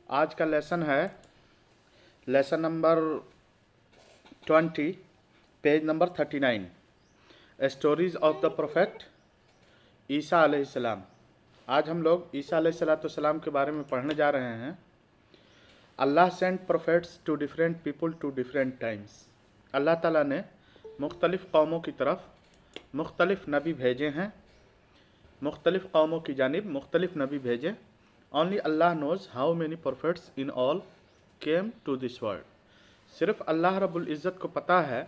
आज का लेसन है lesson number 20, page number 39, stories of the prophet Isa अलैहिस्सलाम। आज हम लोग ईसा अलैहिस्सलाम के बारे में पढ़ने जा रहे हैं। Allah sent prophets to different people to different times. Allah ताला ने मुख्तलिफ़ कौमों की तरफ मुख्तलिफ़ नबी भेजे हैं, मुख्तलिफ़ कौमों की जानिब मुख्तलिफ़ नबी भेजे। Only Allah knows how many prophets in all came to this world. सिर्फ अल्लाह रब्बुल इज़्ज़त को पता है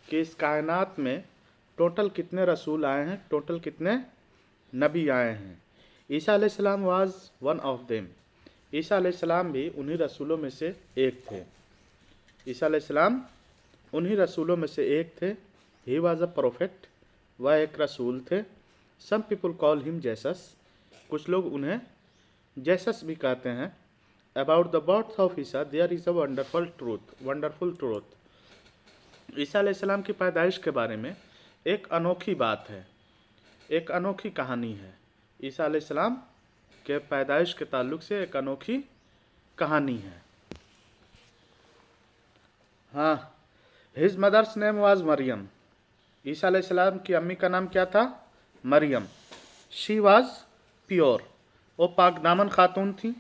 कि इस कायनात में टोटल कितने रसूल आए हैं, टोटल कितने नबी आए हैं। ईसा अलैहिस्सलाम वाज वन ऑफ देम। ईसा अलैहिस्सलाम भी उन्हीं रसूलों में से एक थे। ईसा अलैहिस्सलाम उन्हीं रसूलों में से एक थे। ही वाज अ प्रोफेट, वह एक रसूल थे। Some people call him Jesus, कुछ लोग उन्हें जेसस भी कहते हैं। About the birth of Isa there is a wonderful truth. Isa अलैहिस्सलाम की पैदाइश के बारे में एक अनोखी बात है, एक अनोखी कहानी है। ईसा अलैहिस्सलाम के पैदाइश के ताल्लुक से एक अनोखी कहानी है। हाँ, his mother's name was Maryam. Isa अलैहिस्सलाम की अम्मी का नाम क्या था? मरियम। शी वाज प्योर, वो पाक दामन खातून थी।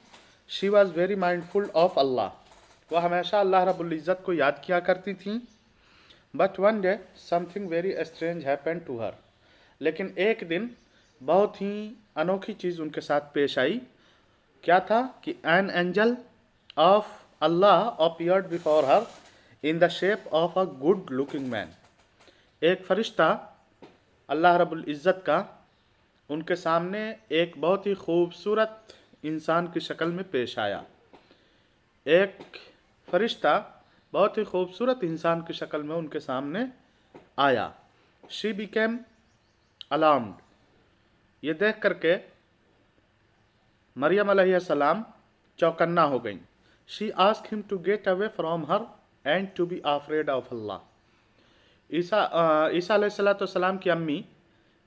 She was very mindful of Allah, वह हमेशा अल्लाह रब्बुल इज़्ज़त को याद किया करती थी। But one day something very strange happen to her, लेकिन एक दिन बहुत ही अनोखी चीज़ उनके साथ पेश आई। क्या था कि an angel of Allah appeared before her in the shape of a good looking man. एक फरिश्ता अल्लाह रब्बुल इज़्ज़त का उनके सामने एक बहुत ही खूबसूरत इंसान की शक्ल में पेश आया। एक फरिश्ता बहुत ही खूबसूरत इंसान की शक्ल में उनके सामने आया। शी बिकेम अलार्म्ड, ये देख करके मरियम अलैहिस्सलाम चौकन्ना हो गई। She ask him to get away from her and to be afraid of Allah. Isa अलैहिस्सलाम की अम्मी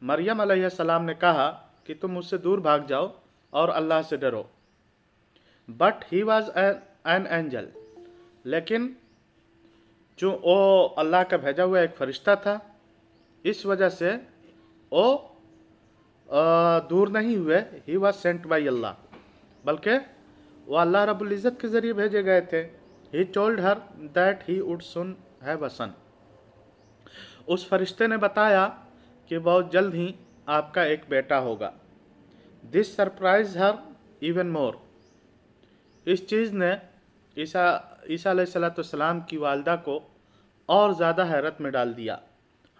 मरियम अलैहिस्सलाम ने कहा कि तुम मुझसे दूर भाग जाओ और अल्लाह से डरो। But he was an angel, लेकिन जो वो अल्लाह का भेजा हुआ एक फरिश्ता था, इस वजह से वो दूर नहीं हुए। ही वॉज सेंट बाई अल्लाह, बल्कि वो अल्लाह रब्बुल इज़्ज़त के ज़रिए भेजे गए थे। He told her that he would soon have a son. उस फरिश्ते ने बताया कि बहुत जल्द ही आपका एक बेटा होगा। This surprise her even more, इस चीज़ ने ईसा अलैहिस्सलाम की वालदा को और ज़्यादा हैरत में डाल दिया।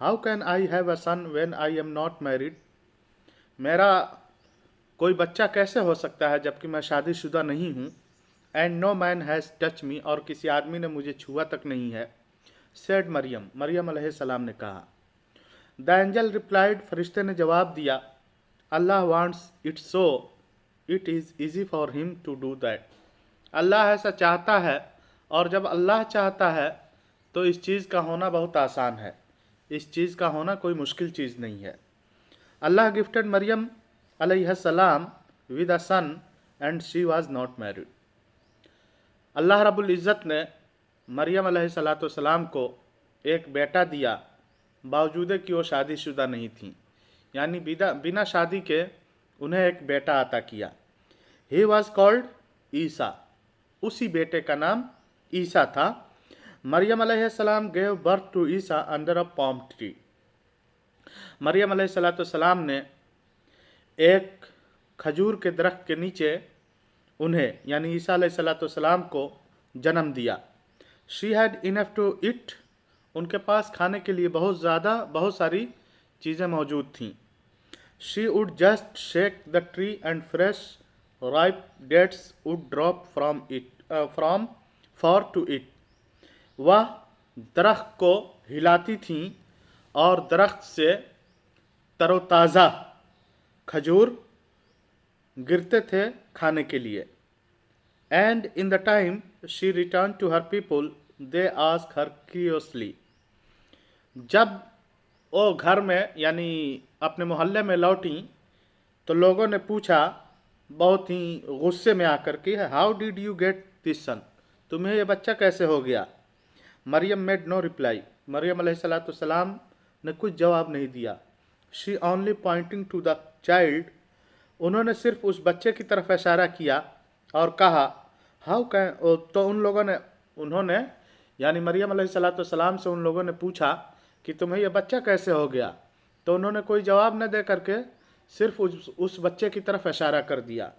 How can I have a son when I am not married. मेरा कोई बच्चा कैसे हो सकता है जबकि मैं शादीशुदा नहीं हूँ। And no man has touch me, और किसी आदमी ने मुझे छुआ तक नहीं है। सेड मरियम अलैहिस्सलाम ने कहा। द एंजल रिप्लाइड, फरिश्ते ने जवाब दिया, Allah wants it so it is easy for him to do that. Allah ऐसा चाहता है, और जब अल्लाह चाहता है तो इस चीज़ का होना बहुत आसान है। इस चीज़ का होना कोई मुश्किल चीज़ नहीं है। अल्लाह गिफ्टेड मरियम अलैहिस्सलाम with a son and she was not married. Allah रब्बुल इज़्ज़त ने मरियम अलैहिस्सलाम को एक बेटा दिया, बावजूद कि वो शादीशुदा नहीं थी, यानी बिना शादी के उन्हें एक बेटा अता किया। ही वॉज कॉल्ड ईसा, उसी बेटे का नाम ईसा था। मरियम अलैहिस्सलाम gave birth to Isa under a palm tree. Maryam अलैहिस्सलाम ने एक खजूर के दरख्त के नीचे उन्हें यानी ईसा अलैहिस्सलाम को जन्म दिया। She had enough to it, उनके पास खाने के लिए बहुत सारी चीज़ें मौजूद थीं। She would just shake the tree and fresh ripe dates would drop from for to it. वह दरख्त को हिलाती थीं और दरख्त से तरोताज़ा खजूर गिरते थे खाने के लिए। And in the time she return to her people they ask her curiously, जब वो घर में यानी अपने मोहल्ले में लौटी तो लोगों ने पूछा बहुत ही गुस्से में आकर के, how did you get this son, तुम्हें ये बच्चा कैसे हो गया। Maryam made no reply, Maryam अलैहिस्सलाम ने कुछ जवाब नहीं दिया। She only pointing to the child, उन्होंने सिर्फ उस बच्चे की तरफ इशारा किया और कहा हाउ कैन, तो उन लोगों ने, उन्होंने यानी मरियम अलैहिस्सलाम से उन लोगों ने पूछा कि तुम्हें यह बच्चा कैसे हो गया, तो उन्होंने कोई जवाब न दे करके सिर्फ उस बच्चे की तरफ इशारा कर दिया।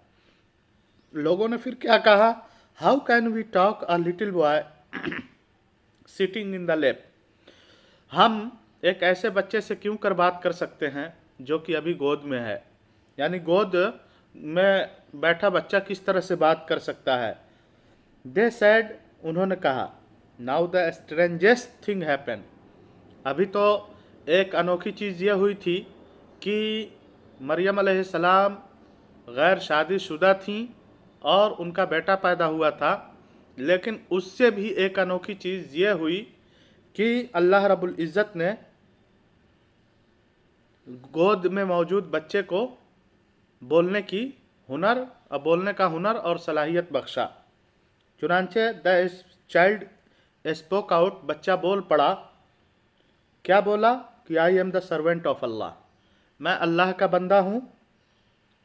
लोगों ने फिर क्या कहा, how can we talk a little boy sitting in the lap, हम एक ऐसे बच्चे से क्यों कर बात कर सकते हैं जो कि अभी गोद में है, यानी गोद में बैठा बच्चा किस तरह से बात कर सकता है। दे सैड, उन्होंने कहा, now the strangest thing happen, अभी तो एक अनोखी चीज़ ये हुई थी कि मरियम अलैहिस्सलाम गैर शादीशुदा थीं और उनका बेटा पैदा हुआ था, लेकिन उससे भी एक अनोखी चीज़ ये हुई कि अल्लाह रब्बुल इज़्ज़त ने गोद में मौजूद बच्चे को बोलने की हुनर, बोलने का हुनर और सलाहियत बख्शा। चुनांचे द चाइल्ड स्पोक आउट, बच्चा बोल पड़ा। क्या बोला कि I am the servant of Allah, मैं अल्लाह का बंदा हूँ।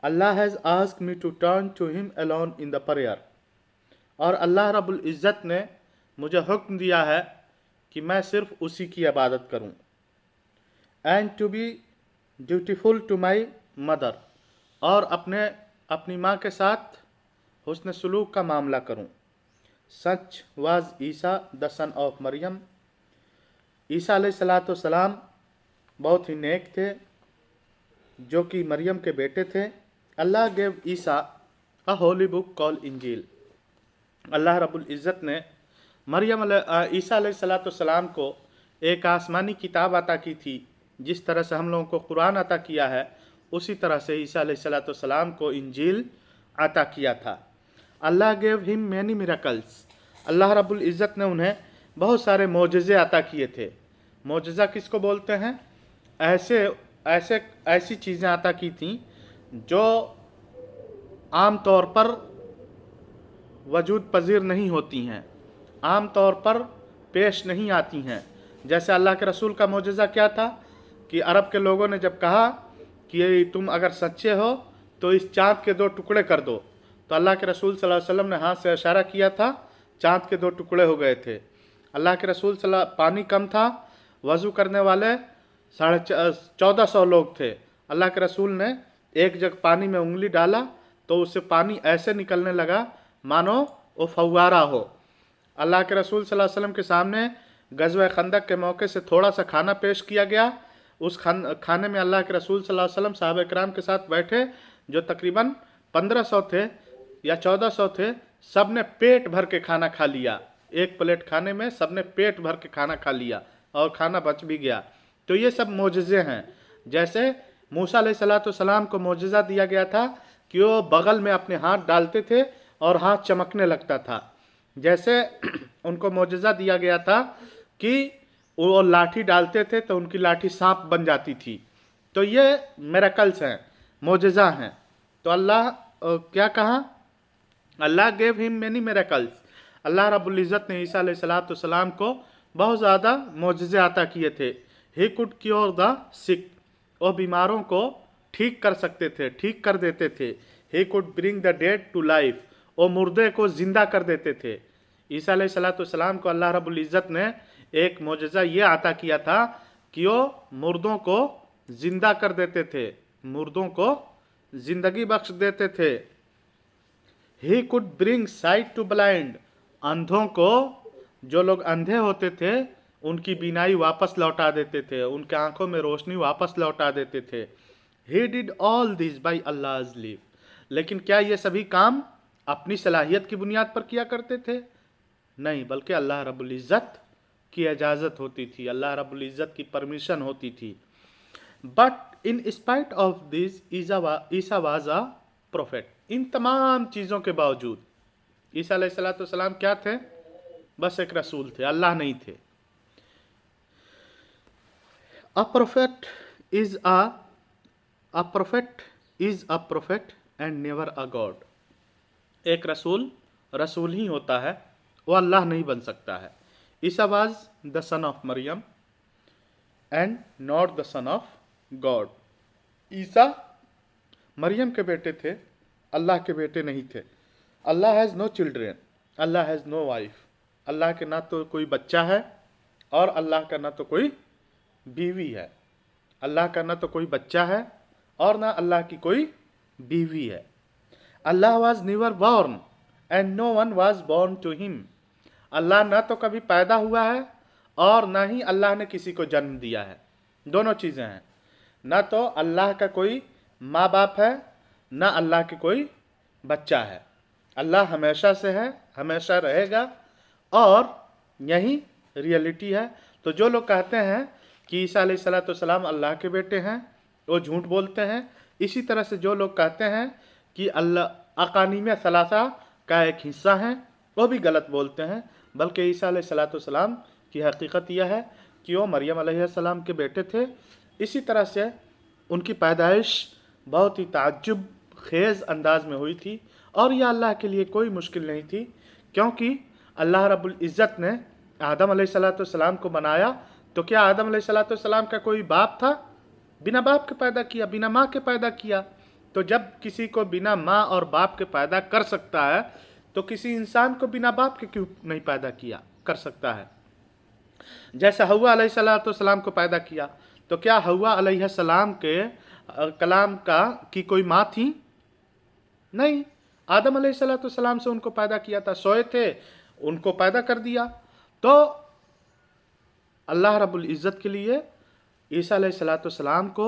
Allah has asked me to turn to him alone in the prayer, और अल्लाह रब्बुल इज़्ज़त ने मुझे हुक्म दिया है कि मैं सिर्फ उसी की इबादत करूँ। And to be dutiful to my mother, और अपनी माँ के साथ हुस्न सलूक का मामला करूँ। Such was Isa the son of Maryam, Isa अलैहिस्सलाम बहुत ही नेक थे जो कि मरियम के बेटे थे। अल्लाह गेव ईसा अ होली बुक कॉल इंजील, अल्लाह रब्बुल इज़्ज़त ने ईसा अलैहिस्सलाम को एक आसमानी किताब अता की थी। जिस तरह से हम लोगों को कुरान अता किया है, उसी तरह से ईसा अलैहिस्सलाम को इंजील अता किया था। अल्लाह गेव हिम मैनी मिरेकल्स, अल्लाह रब्बुल इज़्ज़त ने उन्हें बहुत सारे मोजज़े अता किए थे। मोजज़ा किसको बोलते हैं, ऐसी चीज़ें अता की थीं जो आम तौर पर वजूद पजीर नहीं होती हैं, आम तौर पर पेश नहीं आती हैं। जैसे अल्लाह के रसूल का मोजज़ा क्या था कि अरब के लोगों ने जब कहा कि तुम अगर सच्चे हो तो इस चाँद के 2 टुकड़े कर दो, तो अल्लाह के रसूल सल्लल्लाहु अलैहि वसल्लम ने हाथ से इशारा किया था, चाँद के 2 टुकड़े हो गए थे। अल्लाह के रसूल पानी कम था, वज़ू करने वाले 1450 लोग थे। अल्लाह के रसूल ने एक जग पानी में उंगली डाला तो उससे पानी ऐसे निकलने लगा मानो वो फव्वारा हो। अल्लाह के रसूल सल्लल्लाहु अलैहि वसल्लम के सामने गज़वा खंदक के मौके से थोड़ा सा खाना पेश किया गया। उस खाने में अल्लाह के रसूल सल्लल्लाहु अलैहि वसल्लम साहबा किराम के साथ बैठे, जो तकरीबन 1500 थे या 1400 थे। सब ने पेट भर के खाना खा लिया, एक प्लेट खाने में सब ने पेट भर के खाना खा लिया और खाना बच भी गया। तो ये सब मोजज़े हैं। जैसे मूसा अलैहिस्सलाम को मोजज़ा दिया गया था कि वो बगल में अपने हाथ डालते थे और हाथ चमकने लगता था। जैसे उनको मोजज़ा दिया गया था कि वो लाठी डालते थे तो उनकी लाठी सांप बन जाती थी। तो ये मिरेकल्स हैं, मोजज़ा हैं। तो अल्लाह क्या कहा, अल्लाह गेव हिम मैनी मिरेकल्स, अल्लाह रब्बुल इज़्ज़त ने ईसा अलैहिस्सलाम को बहुत ज़्यादा मोजज़े अता किए थे। ही कुड क्योर द सिक, वो बीमारों को ठीक कर सकते थे, ठीक कर देते थे। He could bring the dead to life, वो मुर्दे को ज़िंदा कर देते थे। ईसा अलैहिस्सलाम को अल्लाह रब्बुल इज़्ज़त ने एक मोजज़ा ये अता किया था कि वो मुर्दों को ज़िंदा कर देते थे, मुर्दों को ज़िंदगी बख्श देते थे। He could bring sight to blind, अंधों को, जो लोग अंधे होते थे उनकी बीनाई वापस लौटा देते थे, उनके आंखों में रोशनी वापस लौटा देते थे। He did all this by Allah's leave, लेकिन क्या ये सभी काम अपनी सलाहियत की बुनियाद पर किया करते थे? नहीं, बल्कि अल्लाह रब्बुल इज़्ज़त की इजाज़त होती थी, अल्लाह रब्बुल इज़्ज़त की परमिशन होती थी। But in spite of this Isa was a prophet, इन तमाम चीज़ों के बावजूद ईसा अलैहिस्सलाम क्या थे? बस एक रसूल थे, अल्लाह नहीं थे। A prophet is a prophet and never a God. एक रसूल ही होता है, वो अल्लाह नहीं बन सकता है। Isa was the son of Maryam and not the son of God. Isa Maryam के बेटे थे, अल्लाह के बेटे नहीं थे। Allah has no children, Allah has no wife. Allah के ना तो कोई बच्चा है और अल्लाह का ना तो कोई बीवी है। अल्लाह का ना तो कोई बच्चा है और ना अल्लाह की कोई बीवी है। Allah was never born and no one was born to him. Allah ना तो कभी पैदा हुआ है और ना ही अल्लाह ने किसी को जन्म दिया है। दोनों चीज़ें हैं। ना तो अल्लाह का कोई माँ बाप है, ना अल्लाह की कोई बच्चा है। अल्लाह हमेशा से है, हमेशा रहेगा, और यही रियलिटी है। तो जो लोग कहते हैं कि ईसा अलैहिस्सलाम अल्लाह के बेटे हैं, वो झूठ बोलते हैं। इसी तरह से जो लोग कहते हैं कि अल्लाह अकानीम सलासा का एक हिस्सा है, वो भी गलत बोलते हैं। बल्कि ईसा अलैहिस्सलाम की हकीकत यह है कि वो मरियम अलैहिस्सलाम के बेटे थे। इसी तरह से उनकी पैदाइश बहुत ही ताज्जुब खेज़ अंदाज में हुई थी, और यह अल्लाह के लिए कोई मुश्किल नहीं थी, क्योंकि अल्लाह रब्बुल इज़्ज़त ने आदम अलैहिस्सलाम को बनाया। तो क्या आदम अलैहिस्सलाम का कोई बाप था? बिना बाप के पैदा किया, बिना माँ के पैदा किया। तो जब किसी को बिना माँ और बाप के पैदा कर सकता है, तो किसी इंसान को बिना बाप के क्यों नहीं पैदा किया कर सकता है? जैसे हव्वा अलैहिस्सलाम को पैदा किया, तो क्या हव्वा अलैहिस्सलाम के कलाम की कोई माँ थी? नहीं, आदम अलैहिस्सलाम से उनको पैदा किया था। सोए थे, उनको पैदा कर दिया। तो अल्लाह रब्बुल इज़्ज़त के लिए ईसा अलैहिस्सलाम को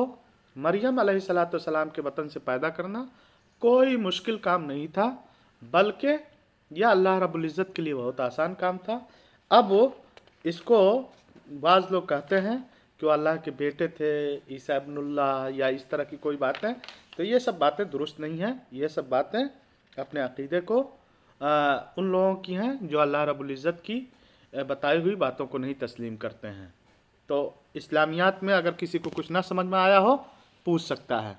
मरियम अलैहिस्सलाम के वतन से पैदा करना कोई मुश्किल काम नहीं था, बल्कि यह अल्लाह रब्बुल इज़्ज़त के लिए बहुत आसान काम था। अब इसको बाज़ लोग कहते हैं कि वो अल्लाह के बेटे थे, ईसा इब्नुल्लाह, या इस तरह की कोई बातें। तो ये सब बातें दुरुस्त नहीं हैं। ये सब बातें अपने अक़ीदे को उन लोगों की हैं जो अल्लाह रब्बुल इज़्ज़त की बताई हुई बातों को नहीं तस्लीम करते हैं। तो इस्लामियात में अगर किसी को कुछ ना समझ में आया हो, पूछ सकता है।